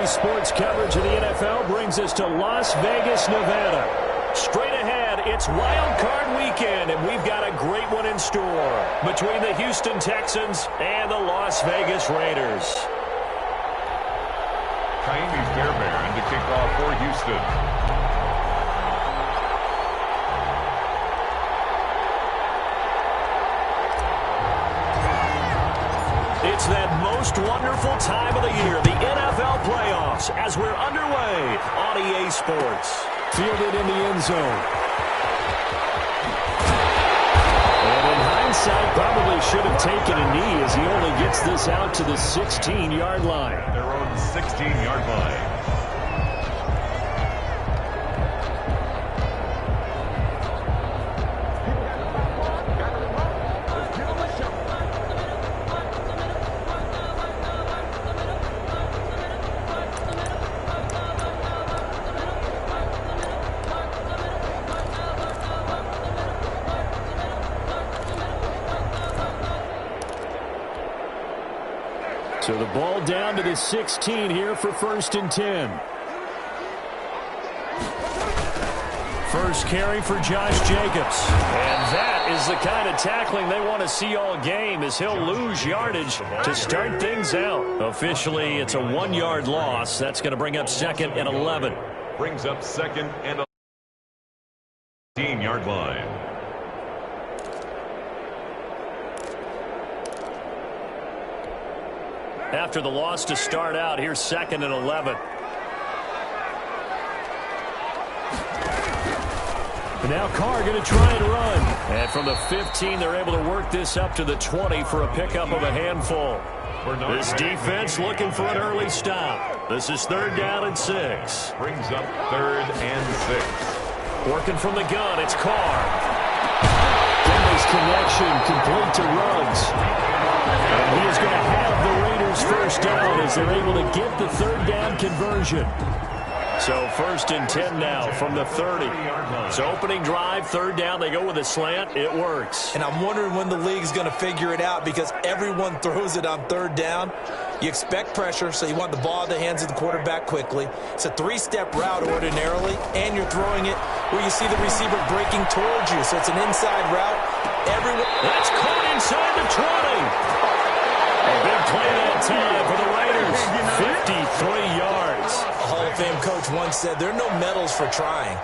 sports coverage of the NFL brings us to Las Vegas, Nevada. Straight ahead, it's Wild Card Weekend, and we've got a great one in store between the Houston Texans and the Las Vegas Raiders. Kaimi Fairbairn to kick off for Houston. It's that most wonderful time of the year, the NFL playoffs, as we're underway on EA Sports. Fielded in the end zone. And in hindsight, probably should have taken a knee as he only gets this out to the 16-yard line. Their own 16-yard line. So the ball down to the 16 here for 1st and 10. First carry for Josh Jacobs. And that is the kind of tackling they want to see all game, as he'll lose yardage to start things out. Officially, it's a 1-yard loss. That's going to bring up 2nd and 11. Brings up 2nd and 11. 15-yard line. After the loss to start out, here's 2nd and 11. And now Carr going to try and run. And from the 15, they're able to work this up to the 20 for a pickup of a handful. This defense looking for an early stop. This is 3rd down and 6. Brings up 3rd and 6. Working from the gun, it's Carr. Denver's connection complete to Ruggs. And he is going to have the Raiders first down as they're able to get the 3rd down conversion. So 1st and 10 now from the 30. So opening drive, 3rd down, they go with a slant. It works. And I'm wondering when the league's going to figure it out, because everyone throws it on 3rd down. You expect pressure, so you want the ball in the hands of the quarterback quickly. It's a 3-step route ordinarily, and you're throwing it where you see the receiver breaking towards you. So it's an inside route. That's caught inside the 20. A big play that time for the Raiders. 53 yards. A Hall of Fame coach once said, there are no medals for trying.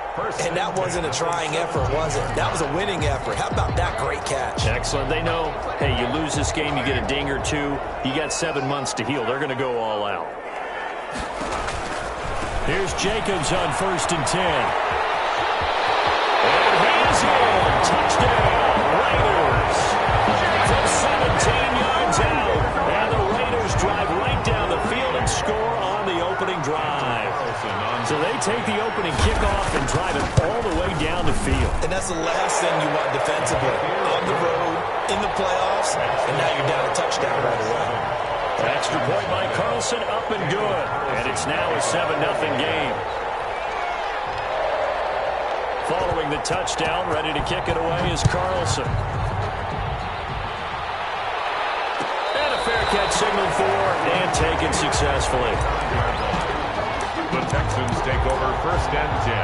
And that wasn't a trying effort, was it? That was a winning effort. How about that great catch? Excellent. They know, hey, you lose this game, you get a ding or two. You got 7 months to heal. They're going to go all out. Here's Jacobs on 1st and 10. And he's in. Touchdown, Raiders. From 17 yards out. And the Raiders drive right down the field and score on the opening drive. So they take the opening kickoff and drive it all the way down the field. And that's the last thing you want defensively. On the road, in the playoffs, and now you're down a touchdown right away. Extra point by Carlson, up and good. And it's now a 7-0 game. Following the touchdown, ready to kick it away is Carlson. And a fair catch signaled for and taken successfully. The Texans take over 1st and 10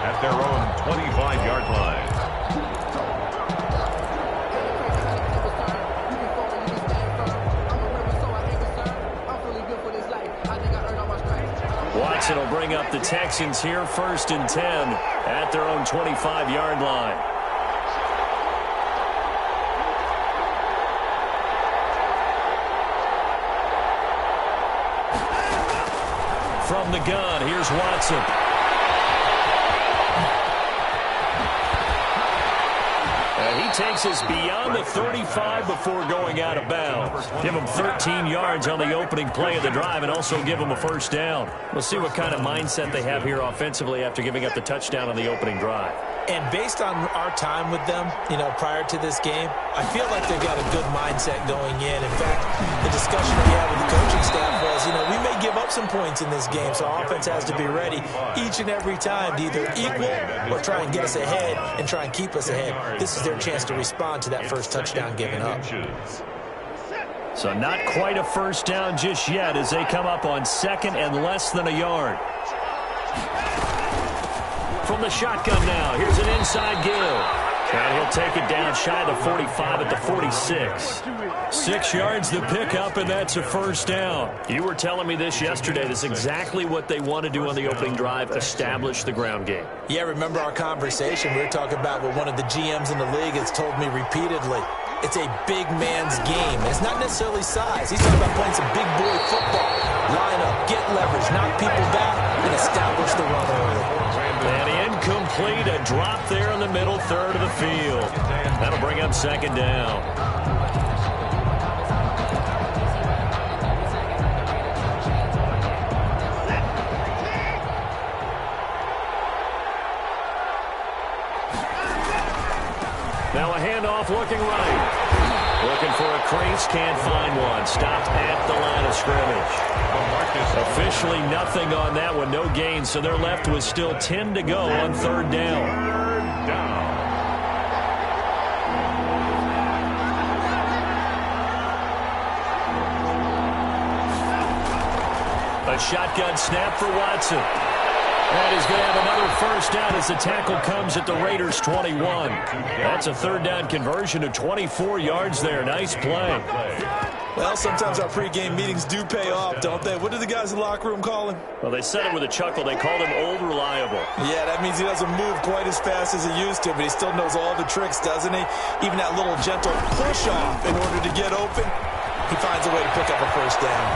at their own 25-yard line. Watson will bring up the Texans here, 1st and 10 at their own 25-yard line. From the gun, here's Watson. And he takes us beyond the 35 before going out of bounds. Give him 13 yards on the opening play of the drive and also give him a 1st down. We'll see what kind of mindset they have here offensively after giving up the touchdown on the opening drive. And based on our time with them, prior to this game, I feel like they've got a good mindset going in. In fact, the discussion we had with the coaching staff was, we may give up some points in this game, so our offense has to be ready each and every time to either equal or try and get us ahead and try and keep us ahead. This is their chance to respond to that first touchdown given up. So not quite a first down just yet as they come up on second and less than a yard. From the shotgun now, here's an inside give. And he'll take it down shy of the 45 at the 46. 6 yards to pick up, and that's a first down. You were telling me this yesterday. This is exactly what they want to do on the opening drive, establish the ground game. Yeah, remember our conversation? We were talking about what one of the GMs in the league has told me repeatedly. It's a big man's game. It's not necessarily size. He's talking about playing some big boy football. Line up, get leverage, knock people back, and establish the run early. And incomplete, a drop there in the middle third of the field. That'll bring up second down. Now a handoff looking right. Looking for a crease, can't find one. Stopped at the line of scrimmage. Officially nothing on that one, no gain, so they're left with still 10 to go on third down. A shotgun snap for Watson. And he's going to have another first down as the tackle comes at the Raiders' 21. That's a third down conversion to 24 yards there. Nice play. Well, sometimes our pregame meetings do pay off, don't they? What do the guys in the locker room call him? Well, they said it with a chuckle. They called him Old Reliable. Yeah, that means he doesn't move quite as fast as he used to, but he still knows all the tricks, doesn't he? Even that little gentle push-off in order to get open, he finds a way to pick up a first down.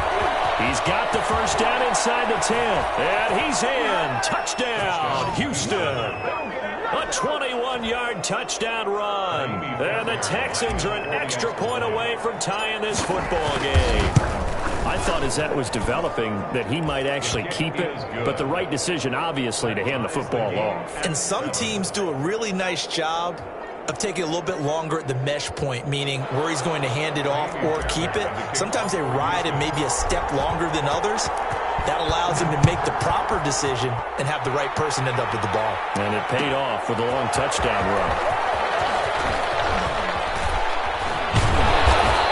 He's got the first down inside the 10. And he's in. Touchdown, Houston. A 21-yard touchdown run. And the Texans are an extra point away from tying this football game. I thought as that was developing that he might actually keep it, but the right decision, obviously, to hand the football off. And some teams do a really nice job of taking a little bit longer at the mesh point, meaning where he's going to hand it off or keep it. Sometimes they ride it maybe a step longer than others. That allows him to make the proper decision and have the right person end up with the ball. And it paid off with a long touchdown run.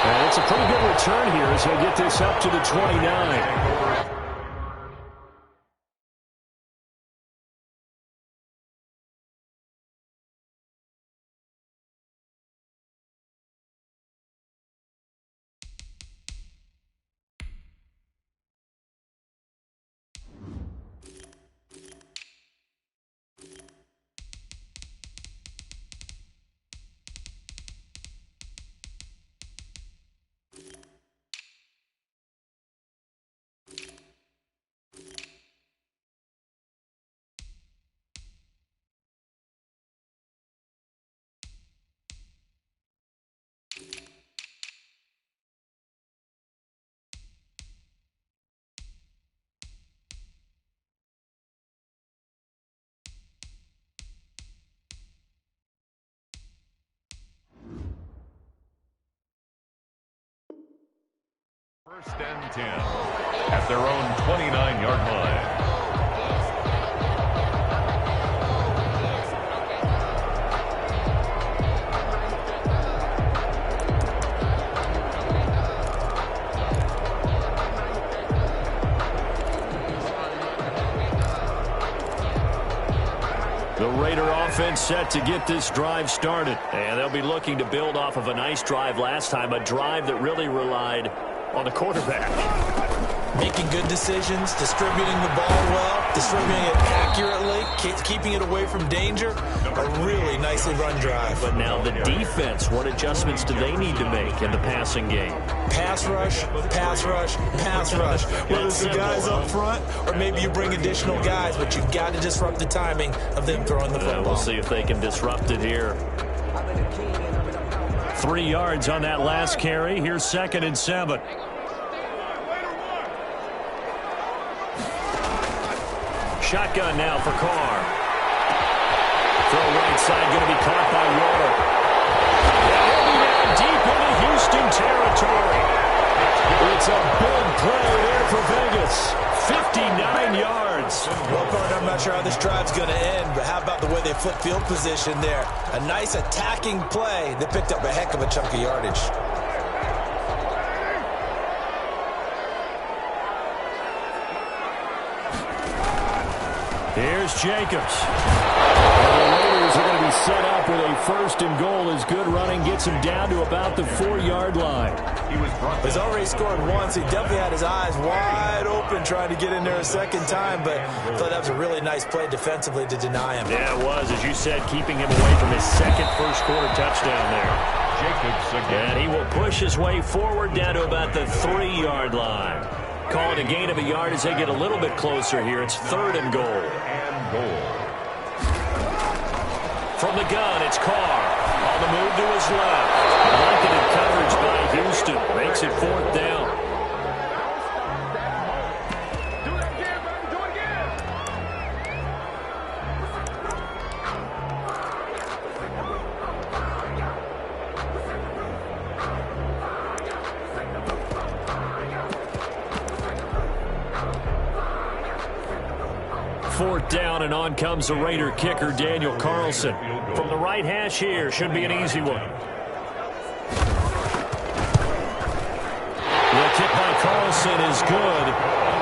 And it's a pretty good return here as they get this up to the 29. First and 10 at their own 29-yard line. The Raider offense set to get this drive started. And they'll be looking to build off of a nice drive last time, a drive that really relied on the quarterback. Making good decisions, distributing the ball well, distributing it accurately, keeping it away from danger. A really nicely run drive. But now the defense, what adjustments do they need to make in the passing game? Pass rush, pass rush, pass rush. Whether it's the guys up front or maybe you bring additional guys, but you've got to disrupt the timing of them throwing the football. We'll see if they can disrupt it here. 3 yards on that last carry. Here's 2nd and 7. Shotgun now for Carr. Throw right side, going to be caught by Waller. He'll be down deep into Houston territory. It's a big play there for Vegas. 59 yards. Well, partner, I'm not sure how this drive's going to end, but how about the way they flip field position there? A nice attacking play that picked up a heck of a chunk of yardage. Here's Jacobs. And the Raiders are going to be set up with a 1st and goal as good running gets him down to about the 4-yard line. He's already scored once. He definitely had his eyes wide open trying to get in there a second time, but I thought that was a really nice play defensively to deny him. Yeah, it was, as you said, keeping him away from his second first-quarter touchdown there. Jacobs again. And he will push his way forward down to about the 3-yard line. Calling a gain of a yard as they get a little bit closer here. It's 3rd and goal. From the gun, it's Carr. On the move to his left. Blanketed coverage by Houston. Makes it 4th down. Fourth down, and on comes the Raider kicker, Daniel Carlson. From the right hash here, should be an easy one. The kick by Carlson is good,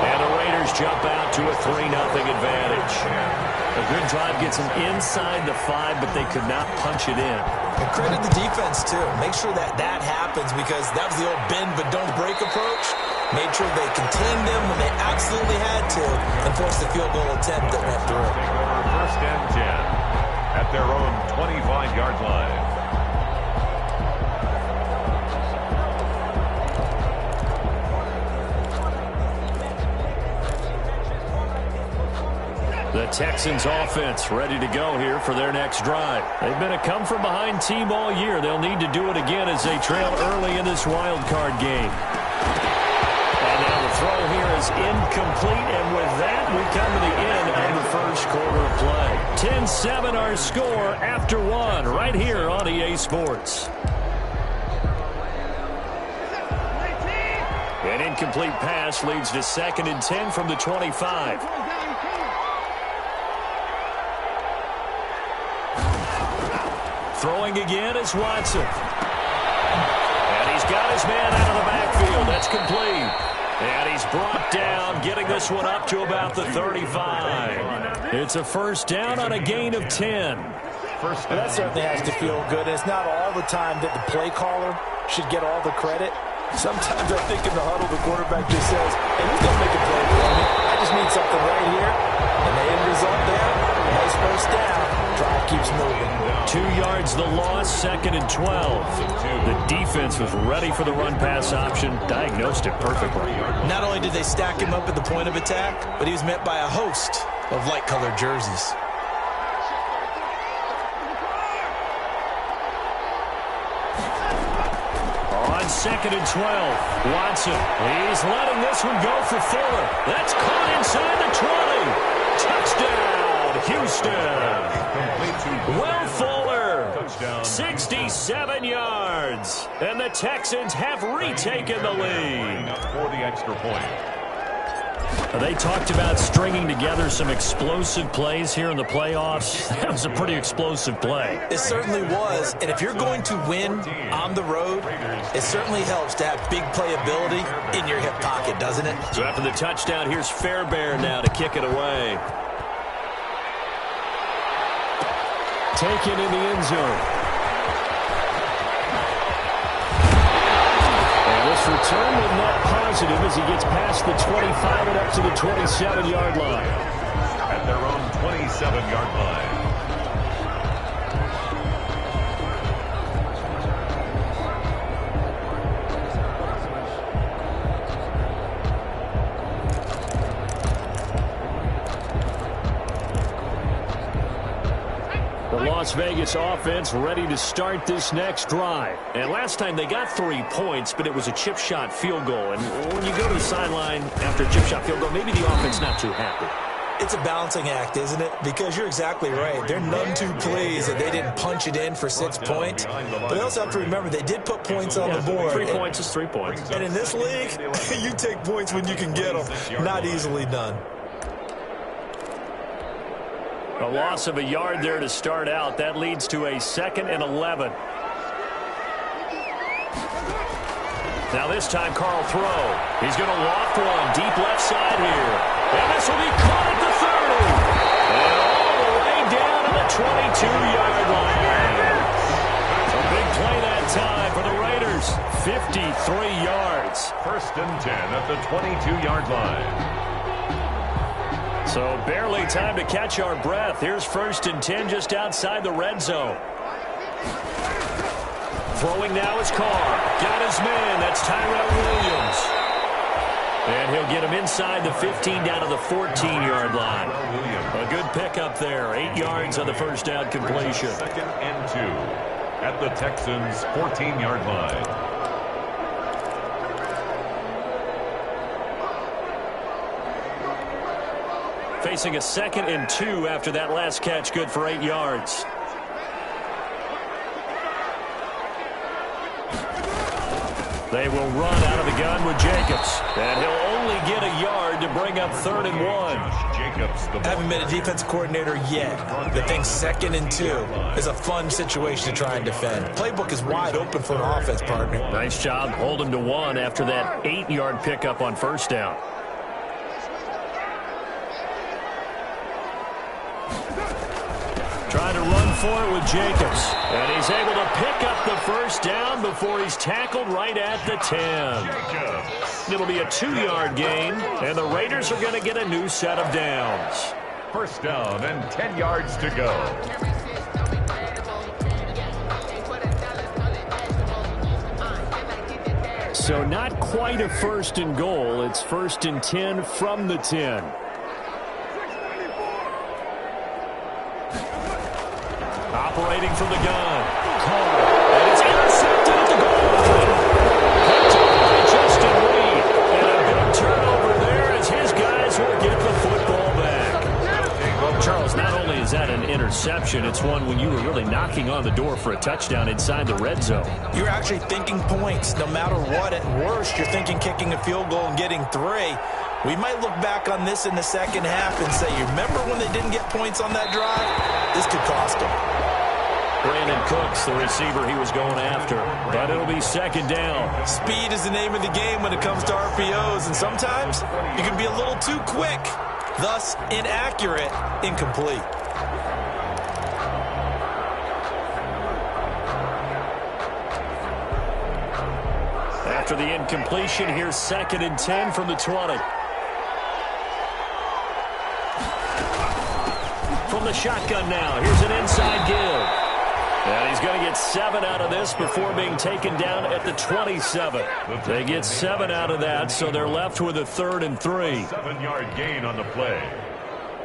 and the Raiders jump out to a 3-0 advantage. A good drive gets them inside the 5, but they could not punch it in. And credit the defense, too. Make sure that that happens, because that was the old bend but don't break approach. Made sure they contained them when they absolutely had to and forced the field goal attempt that went through. Take over 1st and 10 at their own 25-yard line. The Texans offense ready to go here for their next drive. They've been a come-from-behind team all year. They'll need to do it again as they trail early in this wild card game. And now the throw here is incomplete, and with that, we come to the end of the first quarter of play. 10-7 our score after 1 right here on EA Sports. An incomplete pass leads to 2nd and 10 from the 25. Throwing again is Watson. And he's got his man out of the backfield. That's complete. And he's brought down, getting this one up to about the 35. It's a 1st down on a gain of 10. And that certainly has to feel good. And it's not all the time that the play caller should get all the credit. Sometimes I think in the huddle, the quarterback just says, hey, who's going to make a play for me? I just need something right here. And the end result there, nice 1st down. Drive keeps moving. 2 yards the loss, 2nd and 12. The defense was ready for the run-pass option, diagnosed it perfectly. Not only did they stack him up at the point of attack, but he was met by a host of light-colored jerseys. On 2nd and 12, Watson. He's letting this one go for Fuller. That's caught inside the 20. Touchdown, Houston. Will Fuller, 67 yards, and the Texans have retaken the lead. For the extra point. They talked about stringing together some explosive plays here in the playoffs. That was a pretty explosive play. It certainly was, and if you're going to win on the road, it certainly helps to have big playability in your hip pocket, doesn't it? So after the touchdown, here's Fairbairn now to kick it away. Taken in the end zone. And this return will net positive as he gets past the 25 and up to the 27-yard line. At their own 27-yard line. The Las Vegas offense ready to start this next drive. And last time they got 3 points, but it was a chip shot field goal. And when you go to the sideline after a chip shot field goal, maybe the offense not too happy. It's a balancing act, isn't it? Because you're exactly right. They're none too pleased that they didn't punch it in for 6 points. But they also have to remember they did put points on the board. 3 points is 3 points. And in this league, you take points when you can get them. Not easily done. A loss of a yard there to start out. That leads to a 2nd and 11. Now this time, Carl throw. He's going to loft one deep left side here. And this will be caught at the 30. 22-yard line. A big play that time for the Raiders. 53 yards. First and 10 at the 22-yard line. So barely time to catch our breath. Here's first and 10 just outside the red zone. Throwing now is Carr. Got his man. That's Tyrell Williams. And he'll get him inside the 15 down to the 14-yard line. A good pickup there. 8 yards on the first down completion. Second and 2 at the Texans' 14-yard line. Facing a second and 2 after that last catch, good for 8 yards. They will run out of the gun with Jacobs. And he'll only get a yard to bring up 3rd and 1. Haven't been a defense coordinator yet, but think second and 2 is a fun situation to try and defend. Playbook is wide open for an offense, partner. Nice job holding to 1 after that 8-yard pickup on first down. Trying to run for it with Jacobs. And he's able to pick up the first down before he's tackled right at the 10. It'll be a 2-yard gain, and the Raiders are going to get a new set of downs. First down and 10 yards to go. So not quite a first and goal. It's first and 10 from the 10. Operating from the gun. Carr. And it's intercepted at the goal line. Picked up by Justin Reed. And a big turnover there as his guys will get the football back. Well, Charles, not only is that an interception, it's one when you were really knocking on the door for a touchdown inside the red zone. You're actually thinking points. No matter what, at worst, you're thinking kicking a field goal and getting 3. We might look back on this in the second half and say, you remember when they didn't get points on that drive? This could cost them. Brandon Cooks, the receiver he was going after. But it'll be second down. Speed is the name of the game when it comes to RPOs, and sometimes you can be a little too quick. Thus, inaccurate, incomplete. After the incompletion, here's second and 10 from the 20. From the shotgun now, here's an inside give. And he's going to get 7 out of this before being taken down at the 27. They get 7 out of that, so they're left with a 3rd and 3. 7-yard gain on the play.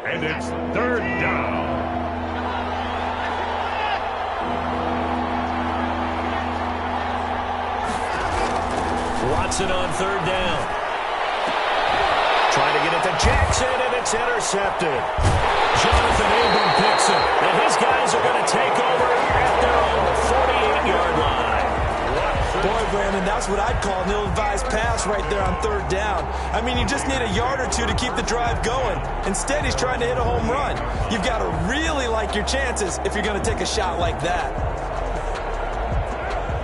And it's 3rd down. Watson on 3rd down. Trying to get it to Jackson, and it's intercepted. Jonathan Abram picks it, and his guys are going to take over at their own 48-yard line. Boy, Brandon, that's what I'd call an ill-advised pass right there on 3rd down. I mean, you just need a yard or 2 to keep the drive going. Instead, he's trying to hit a home run. You've got to really like your chances if you're going to take a shot like that.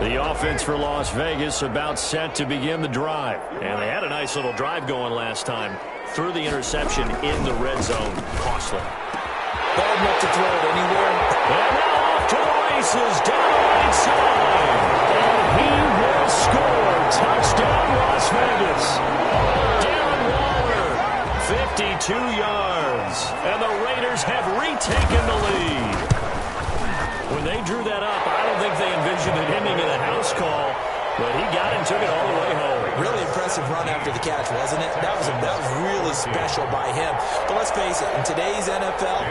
The offense for Las Vegas about set to begin the drive. And they had a nice little drive going last time. Threw the interception in the red zone. Costly. Bad enough to throw it anywhere. And now off to the races down the right side. And he will score. Touchdown, Las Vegas. Darren Waller, 52 yards. And the Raiders have retaken the lead. When they drew that up, I don't think they envisioned it ending in a house call, but he got it and took it all the way home. Really impressive run after the catch, wasn't it? That was really special by him. But let's face it, in today's NFL,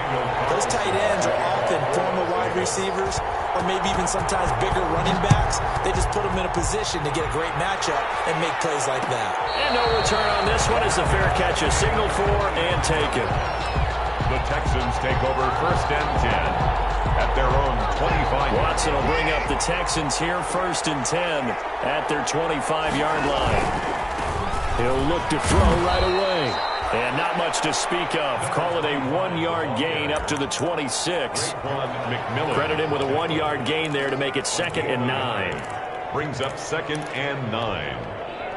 those tight ends are often former wide receivers or maybe even sometimes bigger running backs. They just put them in a position to get a great matchup and make plays like that. And no return on this one as the fair catch is signaled for and taken. The Texans take over first and 10. At their own 25. Watson will bring up the Texans here first and 10 at their 25-yard line. He'll look to throw right away. And not much to speak of. Call it a 1-yard gain up to the 26. Credit him with a 1-yard gain there to make it 2nd and 9. Brings up 2nd and 9.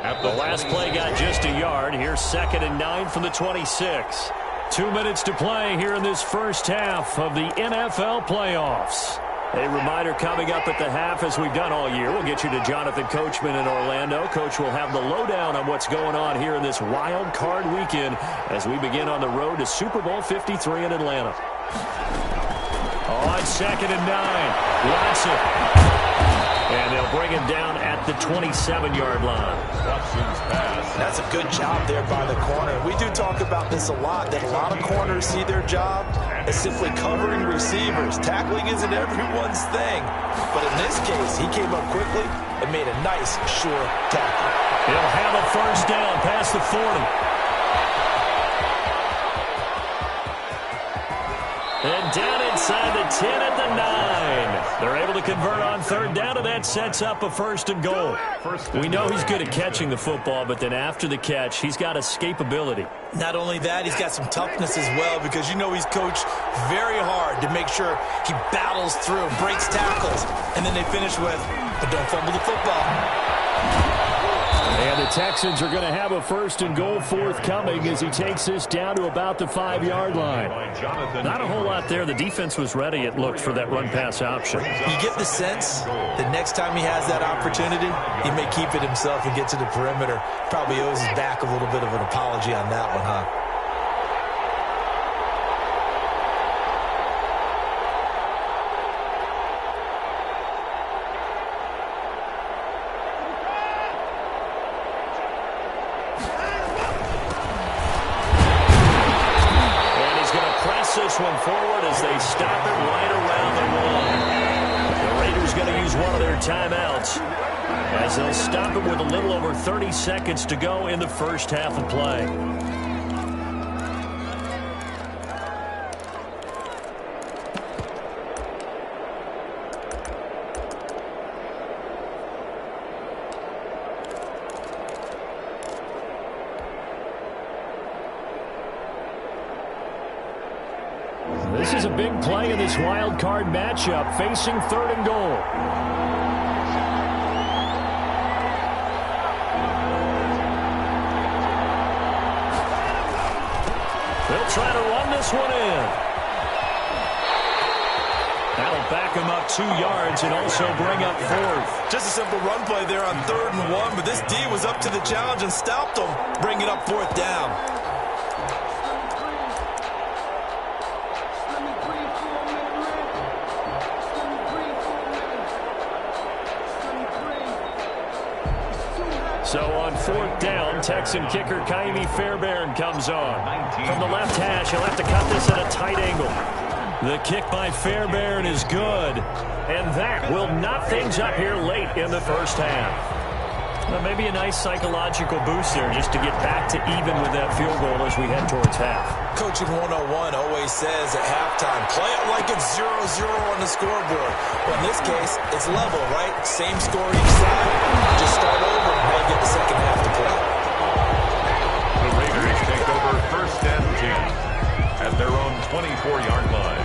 At the last play got just a yard. Here's 2nd and 9 from the 26. 2 minutes to play here in this first half of the NFL playoffs. A reminder coming up at the half, as we've done all year. We'll get you to Jonathan Coachman in Orlando. Coach will have the lowdown on what's going on here in this wild card weekend as we begin on the road to Super Bowl 53 in Atlanta. On 2nd and 9, Watson. And they'll bring him down at the 27-yard line. Watson's pass. That's a good job there by the corner. We do talk about this a lot, that a lot of corners see their job as simply covering receivers. Tackling isn't everyone's thing. But in this case, he came up quickly and made a nice, sure tackle. He'll have a first down past the 40. And down inside the 10 at the 9. They're able to convert on 3rd down, and that sets up a 1st and goal. We know he's good at catching the football, but then after the catch, he's got escapability. Not only that, he's got some toughness as well, because you know he's coached very hard to make sure he battles through, breaks tackles, and then they finish with, but don't fumble the football. And the Texans are going to have a 1st and goal forthcoming as he takes this down to about the 5-yard line. Not a whole lot there. The defense was ready, it looked, for that run-pass option. You get the sense that next time he has that opportunity, he may keep it himself and get to the perimeter. Probably owes his back a little bit of an apology on that one, huh? This one forward as they stop it right around the 1. The Raiders going to use one of their timeouts as they'll stop it with a little over 30 seconds to go in the first half of play. This is a big play in this wild card matchup, facing 3rd and goal. They'll try to run this one in. That'll back him up 2 yards and also bring up 4th. Just a simple run play there on 3rd and 1, but this D was up to the challenge and stopped him, bringing up 4th down. So on 4th down, Texan kicker Kaimi Fairbairn comes on. From the left hash, he'll have to cut this at a tight angle. The kick by Fairbairn is good. And that will knock things up here late in the first half. Well, maybe a nice psychological boost there just to get back to even with that field goal as we head towards half. Coaching 101 always says at halftime, play it like it's 0-0 on the scoreboard. Well, in this case, it's level, right? Same score each side. Just start over and now get the second half to play. The Raiders take over 1st and 10 at their own 24-yard line.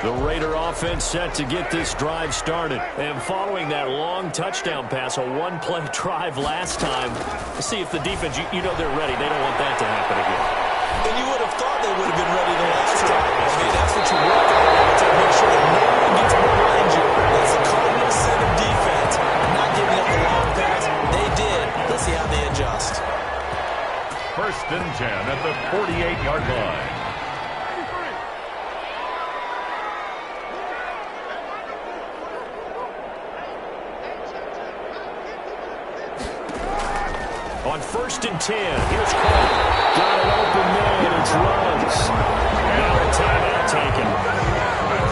The Raider offense set to get this drive started. And following that long touchdown pass, a one-play drive last time, see if the defense, you know they're ready. They don't want that to happen again. And you would have thought they would have been ready the last time. I mean, that's what you work on, to make sure that no one gets behind you. That's the cardinal sin of defense. Not giving up the long pass. They did. Let's see how they adjust. 1st and 10 at the 48-yard line. On 1st and 10, here's Cole. Got an open man, it's runs. Now a timeout taken.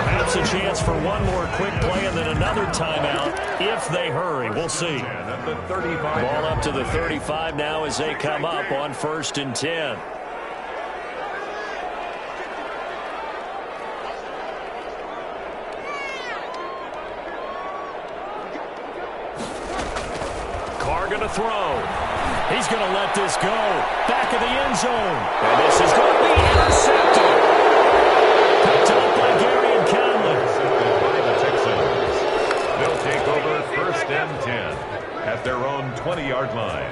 Perhaps a chance for one more quick play and then another timeout if they hurry. We'll see. Ball up to the 35 now as they come up on 1st and 10. going to throw. He's going to let this go. Back of the end zone. And this is going to be intercepted. Picked up by Gary and Conley. Intercepted by the Texans. They'll take over 1st and 10 at their own 20-yard line.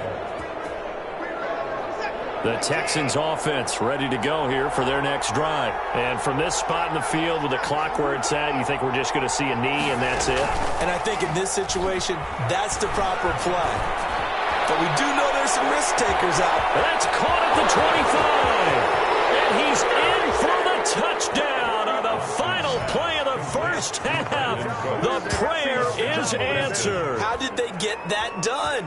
The Texans offense ready to go here for their next drive. And from this spot in the field with the clock where it's at, you think we're just going to see a knee and that's it? And I think in this situation, that's the proper play. But we do know there's some risk takers out. That's caught at the 25. And he's in for the touchdown on the final play of the first half. The prayer is answered. How did they get that done?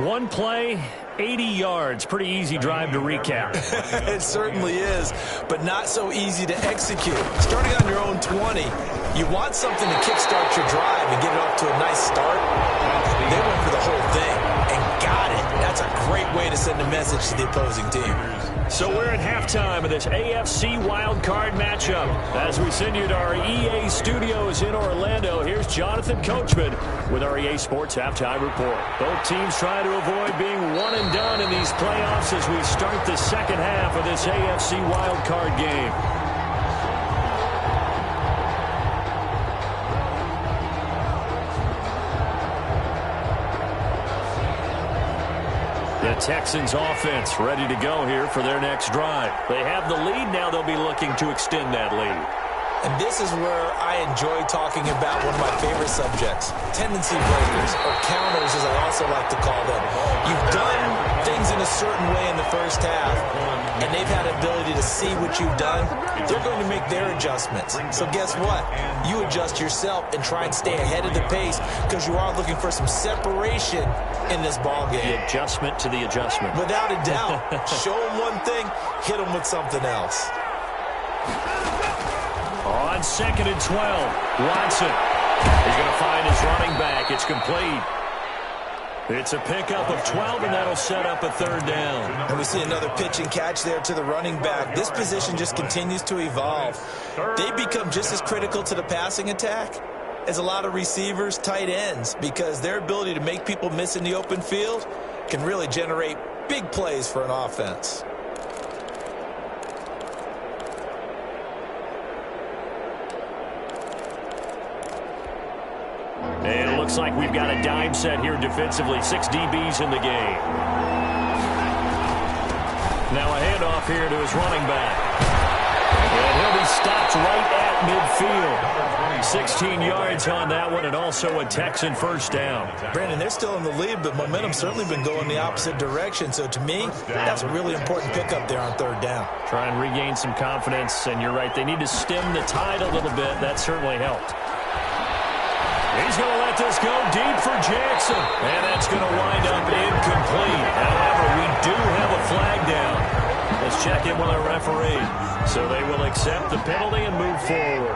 One play, 80 yards. Pretty easy drive to recap. It certainly is, but not so easy to execute. Starting on your own 20, you want something to kickstart your drive and get it off to a nice start. They went for the whole thing and got it. That's a great way to send a message to the opposing team. So we're at halftime of this AFC wildcard matchup. As we send you to our EA studios in Orlando, here's Jonathan Coachman with our EA Sports Halftime Report. Both teams trying to avoid being one and done in these playoffs as we start the second half of this AFC wildcard game. The Texans offense ready to go here for their next drive. They have the lead. Now they'll be looking to extend that lead. And this is where I enjoy talking about one of my favorite subjects, tendency breakers, or counters as I also like to call them. You've done things in a certain way in the first half, and they've had the ability to see what you've done. They're going to make their adjustments. So guess what? You adjust yourself and try and stay ahead of the pace because you are looking for some separation in this ball game. The adjustment to the adjustment. Without a doubt. Show them one thing, hit them with something else. On 2nd and 12, Watson. He's going to find his running back. It's complete. It's a pickup of 12, and that'll set up a 3rd down. And we see another pitch and catch there to the running back. This position just continues to evolve. They become just as critical to the passing attack as a lot of receivers, tight ends, because their ability to make people miss in the open field can really generate big plays for an offense. And it looks like we've got a dime set here defensively. 6 DBs in the game. Now a handoff here to his running back. And he'll be stopped right at midfield. 16 yards on that one, and also a Texan 1st down. Brandon, they're still in the lead, but momentum's certainly been going the opposite direction. So to me, that's a really important pickup there on 3rd down. Try and regain some confidence, and you're right. They need to stem the tide a little bit. That certainly helped. He's going to let this go deep for Jackson. And that's going to wind up incomplete. However, we do have a flag down. Let's check in with our referee. So they will accept the penalty and move forward.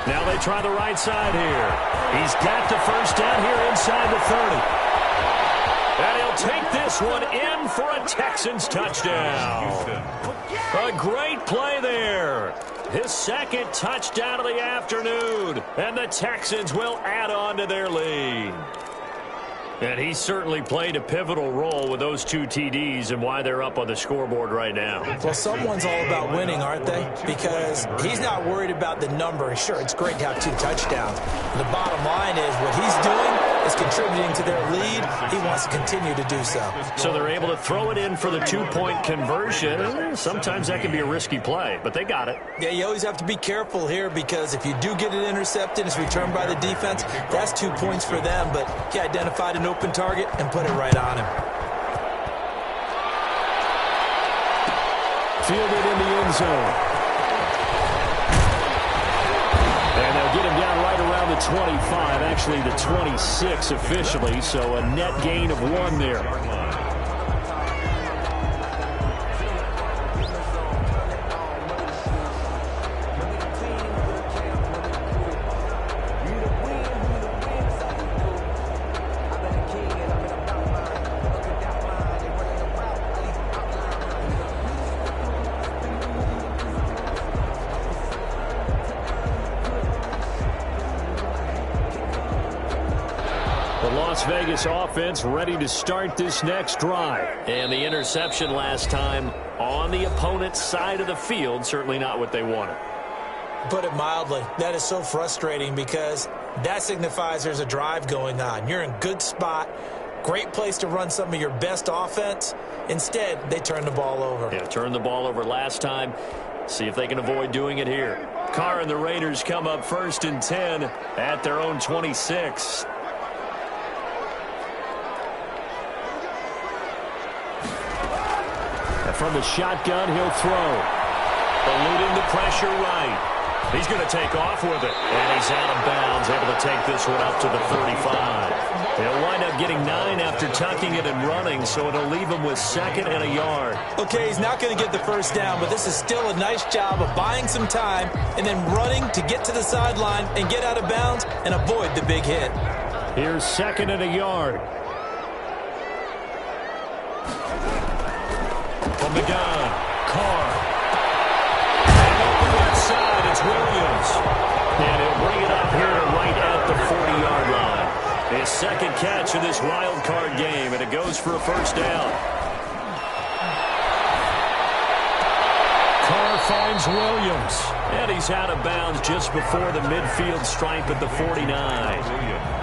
Now they try the right side here. He's got the 1st down here inside the 30. And he'll take this one in for a Texans touchdown. A great play there. His 2nd touchdown of the afternoon. And the Texans will add on to their lead. And he certainly played a pivotal role with those 2 TDs and why they're up on the scoreboard right now. Well, someone's all about winning, aren't they? Because he's not worried about the number. Sure, it's great to have 2 touchdowns. The bottom line is what he's doing is contributing to their lead. He wants to continue to do so. So they're able to throw it in for the 2-point conversion. Sometimes that can be a risky play, but they got it. Yeah, you always have to be careful here because if you do get it intercepted, it's returned by the defense, that's 2 points for them. But he identified an open target and put it right on him. Fielded in the end zone. And they'll get him down right around the 25, actually the 26 officially, so a net gain of 1 there. Las Vegas offense ready to start this next drive. And the interception last time on the opponent's side of the field, certainly not what they wanted. Put it mildly, that is so frustrating because that signifies there's a drive going on. You're in good spot, great place to run some of your best offense. Instead, they turn the ball over. Yeah, turned the ball over last time. See if they can avoid doing it here. Carr and the Raiders come up 1st and 10 at their own 26. And from the shotgun, he'll throw. Eluding the pressure right. He's going to take off with it. And he's out of bounds, able to take this one up to the 35. They'll wind up getting 9 after tucking it and running, so it'll leave him with 2nd and a yard. Okay, he's not going to get the first down, but this is still a nice job of buying some time and then running to get to the sideline and get out of bounds and avoid the big hit. Here's 2nd and a yard. From the gun, Carr. It's Williams. And he'll bring it up here to right at the 40-yard line. His 2nd catch of this wild card game, and it goes for a first down. Carr finds Williams. And he's out of bounds just before the midfield stripe at the 49.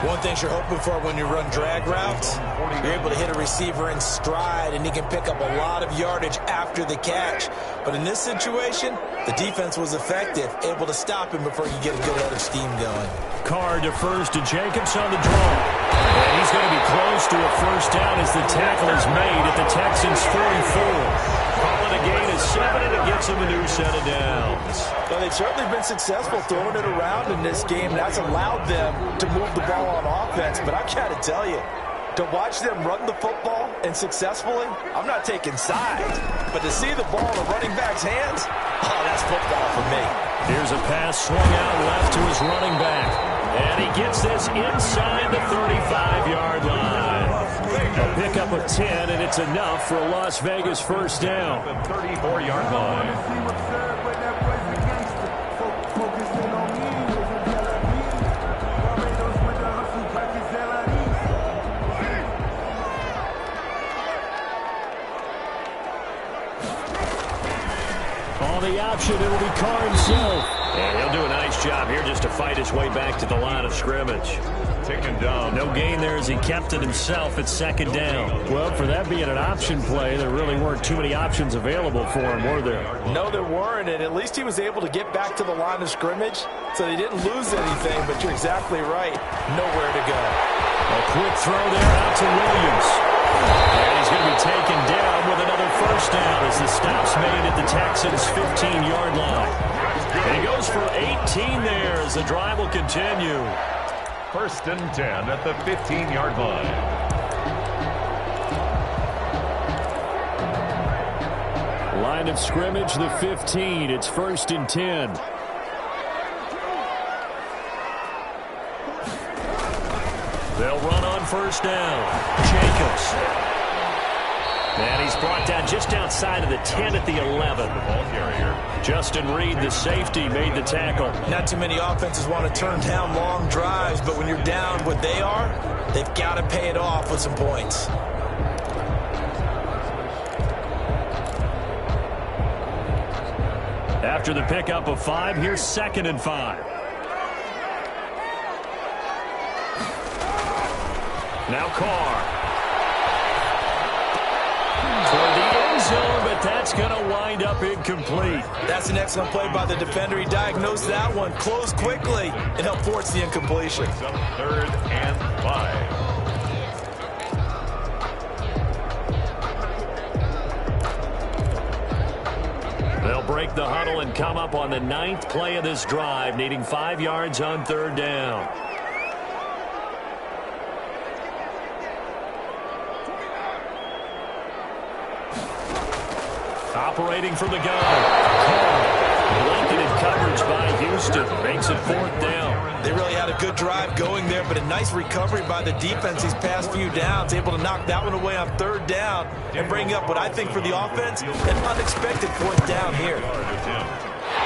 One thing you're hoping for when you run drag routes, you're able to hit a receiver in stride, and he can pick up a lot of yardage after the catch. But in this situation, the defense was effective, able to stop him before you get a good head of steam going. Carr defers to Jacobs on the draw. And he's going to be close to a first down as the tackle is made at the Texans' 44. Calling a gain of 7, and it gets him a new set of downs. Well, they've certainly been successful throwing it around in this game. That's allowed them to move the ball on offense. But I've got to tell you, to watch them run the football and successfully, I'm not taking sides. But to see the ball in a running back's hands, oh, that's football for me. Here's a pass swung out left to his running back. And he gets this inside the 35-yard line. A pickup of 10, and it's enough for a Las Vegas first down. The 34-yard line. On the option, it'll be Carr himself. And he'll do a nice job here just to fight his way back to the line of scrimmage. Taken down. No gain there as he kept it himself at 2nd down. Well, for that being an option play, there really weren't too many options available for him, were there? No, there weren't, and at least he was able to get back to the line of scrimmage, so they didn't lose anything, but you're exactly right. Nowhere to go. A quick throw there out to Williams. And he's going to be taken down with another first down as the stop's made at the Texans' 15-yard line. And he goes for 18 there as the drive will continue. 1st and 10 at the 15-yard line. Line of scrimmage, the 15. It's 1st and 10. They'll run on first down. Jacobs. And he's brought down just outside of the 10 at the 11. Ball carrier. Justin Reed, the safety, made the tackle. Not too many offenses want to turn down long drives, but when you're down what they are, they've got to pay it off with some points. After the pickup of 5, here's 2nd and 5. Now Carr. Toward the end zone, but that's going to wind up incomplete. That's an excellent play by the defender. He diagnosed that one, closed quickly, and helped force the incompletion. 3rd and 5. They'll break the huddle and come up on the 9th play of this drive, needing 5 yards on 3rd down. Operating from the gun. Blanketed coverage by Houston. Makes it 4th down. They really had a good drive going there, but a nice recovery by the defense these past few downs. Able to knock that one away on 3rd down and bring up what I think for the offense, an unexpected 4th down here.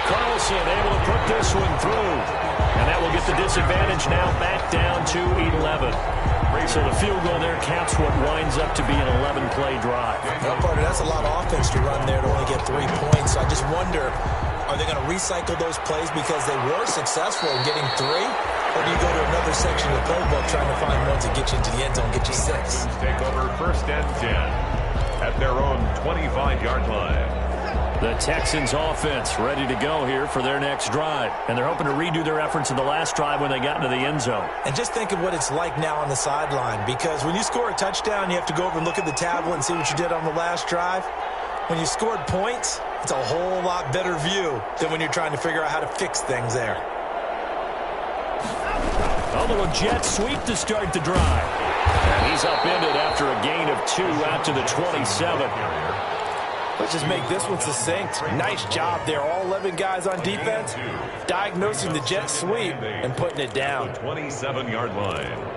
Carlson able to put this one through. And that will get the disadvantage now back down to 11. So the field goal there caps what winds up to be an 11-play drive. Well, partner, that's a lot of offense to run there to only get 3 points. So I just wonder, are they going to recycle those plays because they were successful in getting 3? Or do you go to another section of the playbook trying to find ones that get you into the end zone, get you 6? Take over first and 10 at their own 25-yard line. The Texans offense ready to go here for their next drive. And they're hoping to redo their efforts in the last drive when they got into the end zone. And just think of what it's like now on the sideline, because when you score a touchdown, you have to go over and look at the tablet and see what you did on the last drive. When you scored points, it's a whole lot better view than when you're trying to figure out how to fix things there. A little jet sweep to start the drive. And he's upended after a gain of 2 out to the 27. Let's just make this one succinct. Nice job there. All 11 guys on defense diagnosing the jet sweep and putting it down. 27-yard line.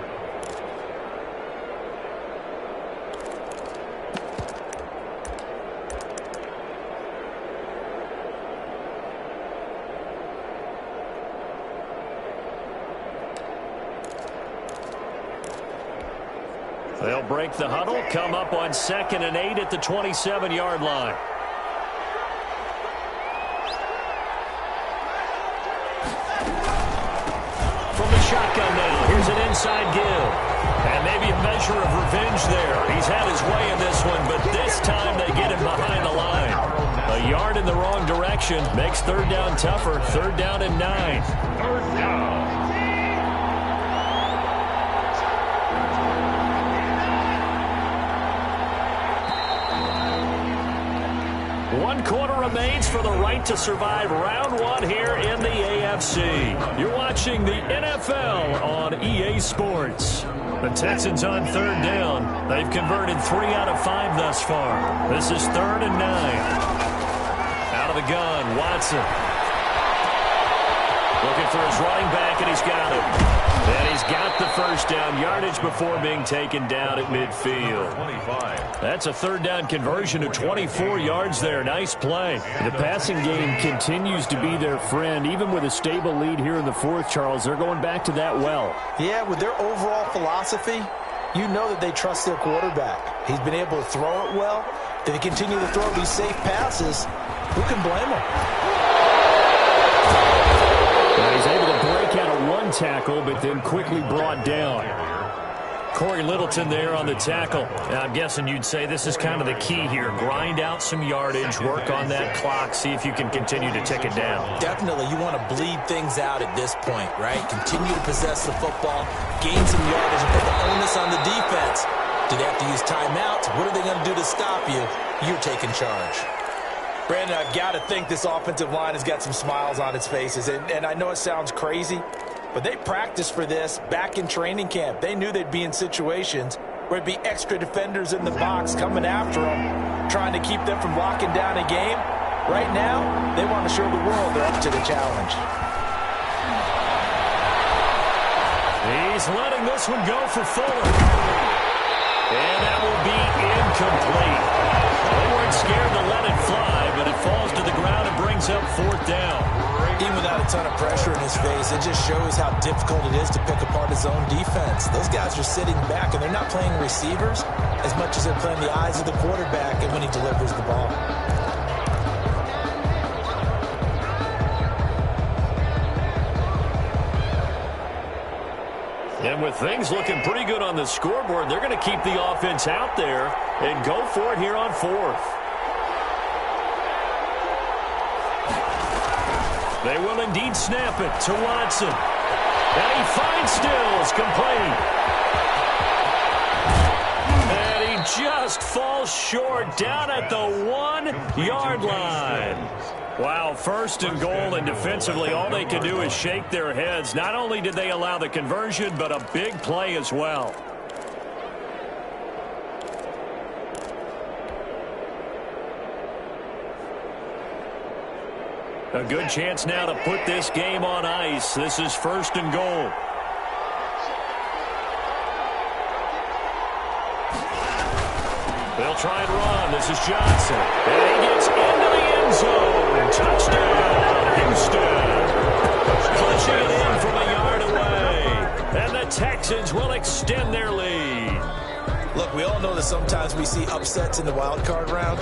They'll break the huddle, come up on 2nd and 8 at the 27-yard line. From the shotgun now, here's an inside give. And maybe a measure of revenge there. He's had his way in this one, but this time they get him behind the line. A yard in the wrong direction makes 3rd down tougher. 3rd down and 9. 3rd down. One quarter remains for the right to survive round 1 here in the AFC. You're watching the NFL on EA Sports. The Texans on 3rd down. They've converted 3 out of 5 thus far. This is 3rd and 9. Out of the gun, Watson. Looking for his running back, and he's got it. And he's got the 1st down yardage before being taken down at midfield. 25. That's a 3rd down conversion of 24 yards there. Nice play. The passing game continues to be their friend. Even with a stable lead here in the 4th, Charles, they're going back to that well. Yeah, with their overall philosophy, you know that they trust their quarterback. He's been able to throw it well. If they continue to throw these safe passes, who can blame them? And he's able to break out of 1 tackle, but then quickly brought down. Corey Littleton there on the tackle. Now, I'm guessing you'd say this is kind of the key here. Grind out some yardage, work on that clock, see if you can continue to tick it down. Definitely. You want to bleed things out at this point, right? Continue to possess the football, gain some yardage, and put the onus on the defense. Do they have to use timeouts? What are they going to do to stop you? You're taking charge. Brandon, I've got to think this offensive line has got some smiles on its faces. And I know it sounds crazy, but they practiced for this back in training camp. They knew they'd be in situations where it'd be extra defenders in the box coming after them, trying to keep them from locking down a game. Right now, they want to show the world they're up to the challenge. He's letting this one go for Fuller. And that will be incomplete. They weren't scared to let it fly, but it falls to the ground and brings up 4th down. Even without a ton of pressure in his face, it just shows how difficult it is to pick apart his own defense. Those guys are sitting back, and they're not playing receivers as much as they're playing the eyes of the quarterback and when he delivers the ball. And with things looking pretty good on the scoreboard, they're going to keep the offense out there and go for it here on 4th. They will indeed snap it to Watson. And he finds Stills, complete. And he just falls short down at the 1-yard line. Wow, 1st and goal, and defensively all they can do is shake their heads. Not only did they allow the conversion, but a big play as well. A good chance now to put this game on ice. This is 1st and goal. They'll try and run. This is Johnson. And he gets into the end zone. Touchdown, Houston. Punching it in from a yard away. And the Texans will extend their lead. Look, we all know that sometimes we see upsets in the wild card round.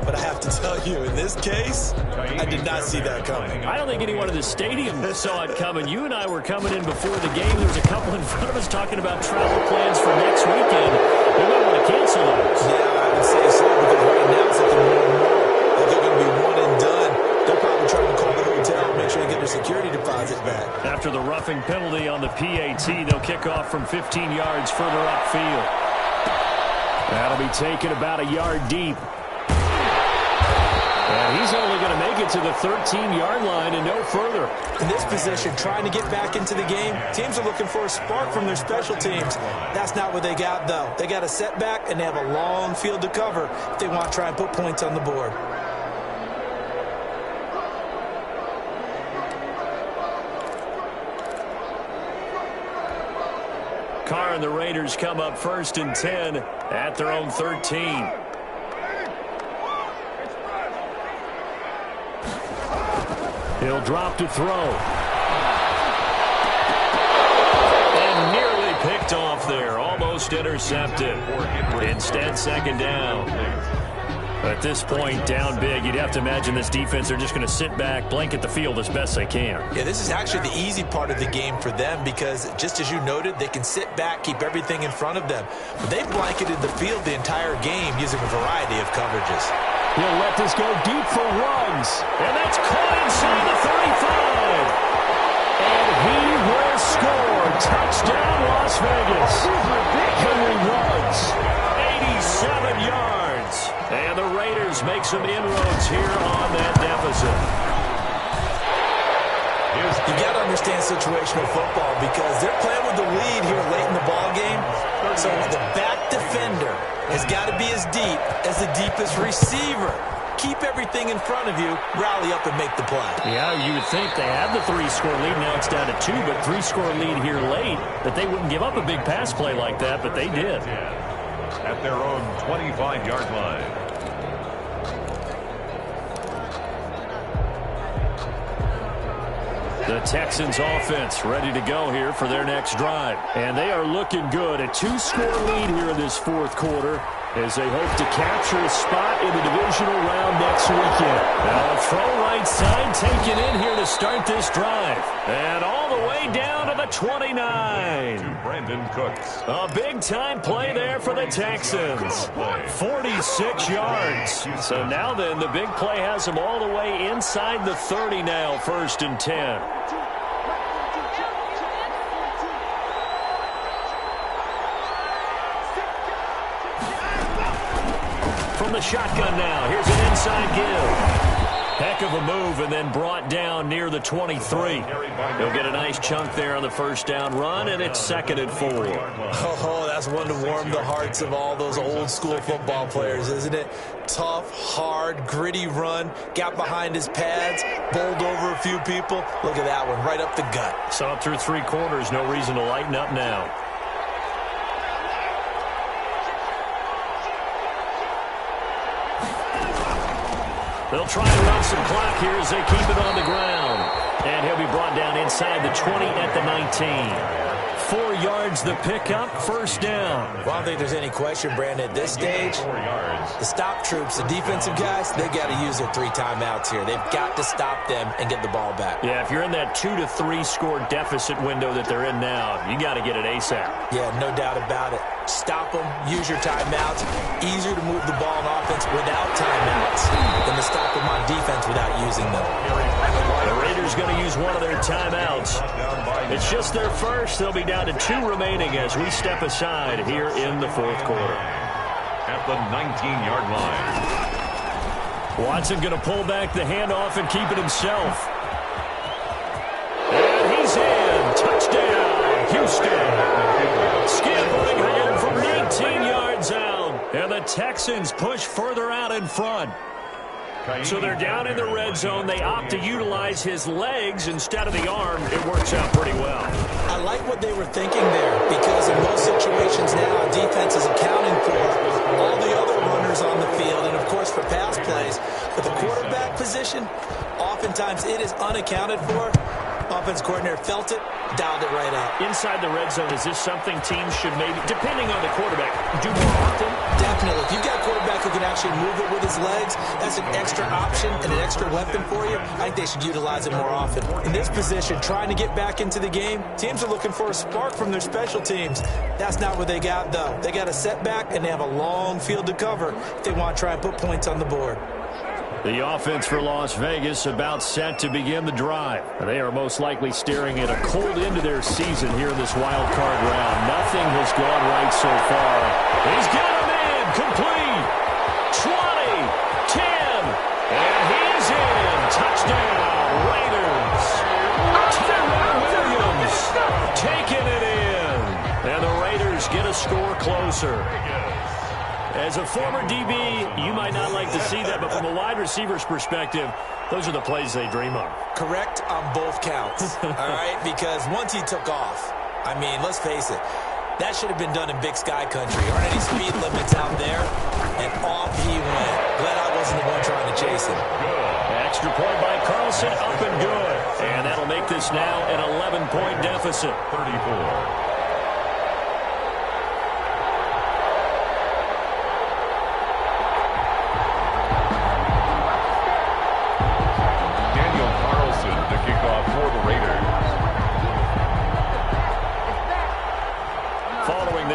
But I have to tell you, in this case, I did not see that coming. I don't think anyone in the stadium saw it coming. You and I were coming in before the game. There was a couple in front of us talking about travel plans for next weekend. We might want to cancel those. Yeah, I would say so, because right now it's looking more and more like they're going to be one and done. They're probably trying to call the hotel and make sure they get their security deposit back. After the roughing penalty on the PAT, they'll kick off from 15 yards further upfield. That'll be taken about a yard deep. And he's only going to make it to the 13-yard line and no further. In this position, trying to get back into the game, teams are looking for a spark from their special teams. That's not what they got, though. They got a setback, and they have a long field to cover if they want to try and put points on the board. Carr and the Raiders come up 1st and 10 at their own 13. He'll drop to throw. And nearly picked off there. Almost intercepted. Instead, 2nd down. At this point, down big, you'd have to imagine this defense, they're just going to sit back, blanket the field as best they can. Yeah, this is actually the easy part of the game for them because, just as you noted, they can sit back, keep everything in front of them. But they blanketed the field the entire game using a variety of coverages. He'll let this go deep for Ruggs. And that's caught inside the 35. And he will score. Touchdown, Las Vegas. Henry Ruggs, 87 yards. And the Raiders make some inroads here on that deficit. You got to understand situational football because they're playing with the lead here late in the ball game. So the back defender has got to be as deep as the deepest receiver. Keep everything in front of you, rally up and make the play. Yeah, you would think they had the 3-score lead. Now it's down to 2, but 3-score lead here late, that they wouldn't give up a big pass play like that, but they did. At their own 25-yard line. The Texans offense ready to go here for their next drive. And they are looking good. A 2-score lead here in this 4th quarter as they hope to capture a spot in the divisional round next weekend. Now a throw right side taken in here to start this drive. And all the way down to the 29. To Brandon Cooks. A big-time play there for the Texans. 46 yards. So now then, the big play has them all the way inside the 30 now, 1st and 10. From the shotgun now, here's an inside give. Heck of a move and then brought down near the 23. He'll get a nice chunk there on the 1st down run, and it's 2nd and 4. Oh, that's one to warm the hearts of all those old-school football players, isn't it? Tough, hard, gritty run, got behind his pads, bowled over a few people. Look at that one, right up the gut. Saw it through 3 quarters, no reason to lighten up now. They'll try and run some clock here as they keep it on the ground. And he'll be brought down inside the 20 at the 19. 4 yards the pickup, 1st down. Well, I don't think there's any question, Brandon, at this stage, the stop troops, the defensive guys, they got to use their 3 timeouts here. They've got to stop them and get the ball back. Yeah, if you're in that 2 to 3 score deficit window that they're in now, you got to get it ASAP. Yeah, no doubt about it. Stop them, use your timeouts. Easier to move the ball on offense without timeouts than to stop them on defense without using them. The Raiders going to use one of their timeouts. It's just their first. They'll be down to 2 remaining as we step aside here in the 4th quarter. At the 19-yard line. Watson going to pull back the handoff and keep it himself. And he's in. Touchdown, Houston. Scampering home from 19 yards out. And the Texans push further out in front. So they're down in the red zone. They opt to utilize his legs instead of the arm. It works out pretty well. I like what they were thinking there because in most situations now, defense is accounting for all the other runners on the field and, of course, for pass plays. But the quarterback position, oftentimes it is unaccounted for. Offense coordinator felt it, dialed it right up. Inside the red zone, is this something teams should maybe, depending on the quarterback, do more often? Definitely. If you've got a quarterback who can actually move it with his legs, that's an extra option and an extra weapon for you. I think they should utilize it more often. In this position, trying to get back into the game, teams are looking for a spark from their special teams. That's not what they got, though. They got a setback, and they have a long field to cover if they want to try and put points on the board. The offense for Las Vegas about set to begin the drive. They are most likely staring at a cold end to their season here in this wild card round. Nothing has gone right so far. He's got him in. Complete. 20, 10, and he's in. Touchdown, Raiders. Tyrone Williams taking it in. And the Raiders get a score closer. As a former DB, you might not like to see that, but from a wide receiver's perspective, those are the plays they dream of. Correct on both counts, all right? Because once he took off, I mean, let's face it, that should have been done in Big Sky Country. Aren't any speed limits out there? And off he went. Glad I wasn't the one trying to chase him. Extra point by Carlson, up and good. And that'll make this now an 11-point deficit. 34.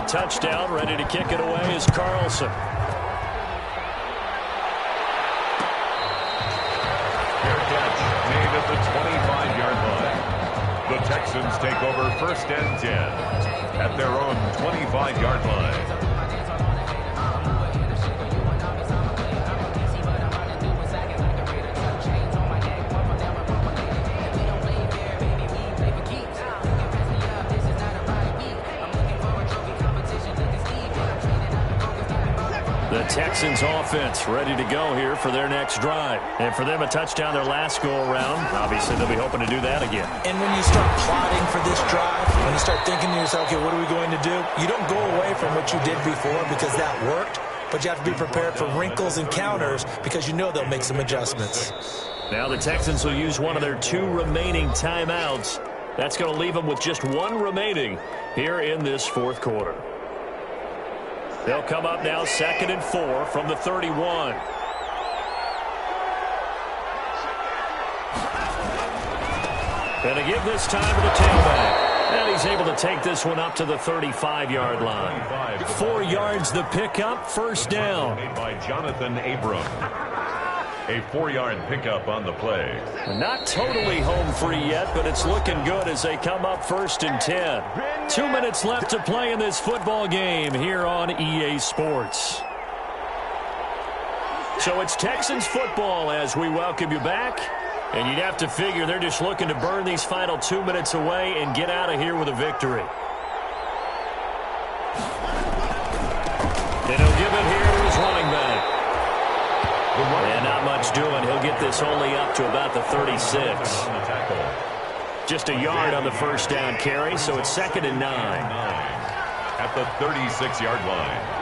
Touchdown, ready to kick it away is Carlson. Fair catch made at the 25-yard line. The Texans take over 1st and 10 at their own 25-yard line. The Texans offense ready to go here for their next drive. And for them, a touchdown their last go-around. Obviously, they'll be hoping to do that again. And when you start plotting for this drive, when you start thinking to yourself, okay, what are we going to do? You don't go away from what you did before because that worked, but you have to be prepared for wrinkles and counters because you know they'll make some adjustments. Now the Texans will use one of their 2 remaining timeouts. That's going to leave them with just 1 remaining here in this 4th quarter. They'll come up now 2nd and 4 from the 31. And a give this time to the tailback. And he's able to take this one up to the 35-yard line. 4 yards the pickup, 1st down. Made by Jonathan Abram. A 4-yard pickup on the play. Not totally home free yet, but it's looking good as they come up 1st and 10. 2 minutes left to play in this football game here on EA Sports. So it's Texans football as we welcome you back. And you'd have to figure they're just looking to burn these final 2 minutes away and get out of here with a victory. And he'll give it here to his running back. And not much doing. He'll get this only up to about the 36. Just a yard on the 1st down carry, so it's 2nd and 9. At the 36-yard line.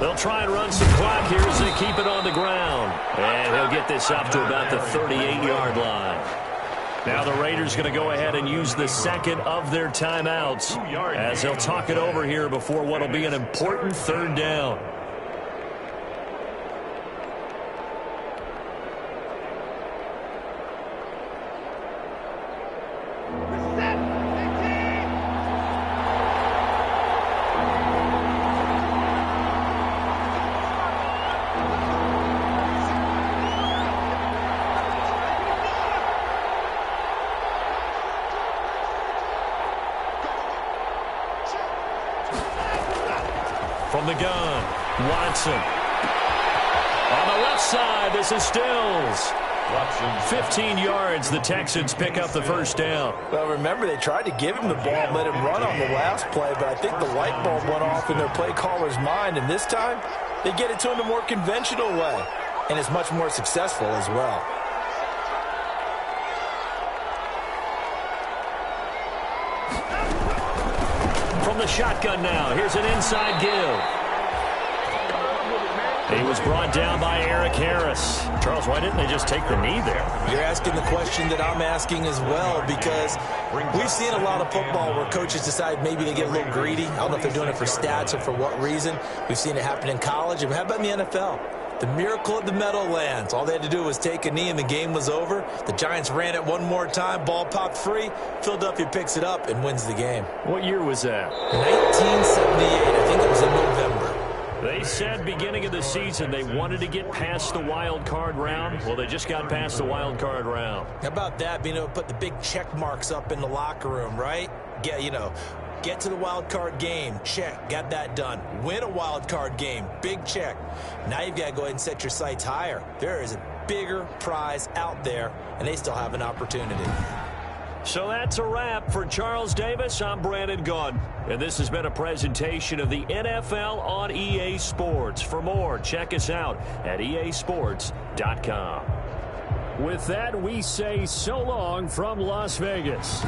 They'll try and run some clock here as they keep it on the ground. And he'll get this up to about the 38-yard line. Now the Raiders going to go ahead and use the 2nd of their timeouts as they'll talk it over here before what will be an important 3rd down. From the gun, Watson. On the left side, this is Stills. 15 yards, the Texans pick up the 1st down. Well, remember, they tried to give him the ball and let him run on the last play, but I think the light bulb went off in their play caller's mind, and this time, they get it to him a more conventional way, and it's much more successful as well. shotgun now. Here's an inside give. He was brought down by Eric Harris. Charles, why didn't they just take the knee there? You're asking the question that I'm asking as well, because we've seen a lot of football where coaches decide maybe they get a little greedy. I don't know if they're doing it for stats or for what reason. We've seen it happen in college. And how about in the NFL? The miracle of the Meadowlands. All they had to do was take a knee and the game was over. The Giants ran it one more time. Ball popped free. Philadelphia picks it up and wins the game. What year was that? 1978. I think it was in November. They said beginning of the season they wanted to get past the wild card round. Well, they just got past the wild card round. How about that, being able to put the big check marks up in the locker room, right? Get to the wild card game. Check. Got that done. Win a wild card game. Big check. Now you've got to go ahead and set your sights higher. There is a bigger prize out there, and they still have an opportunity. So that's a wrap for Charles Davis. I'm Brandon Gunn, and this has been a presentation of the NFL on EA Sports. For more, check us out at easports.com. With that, we say so long from Las Vegas.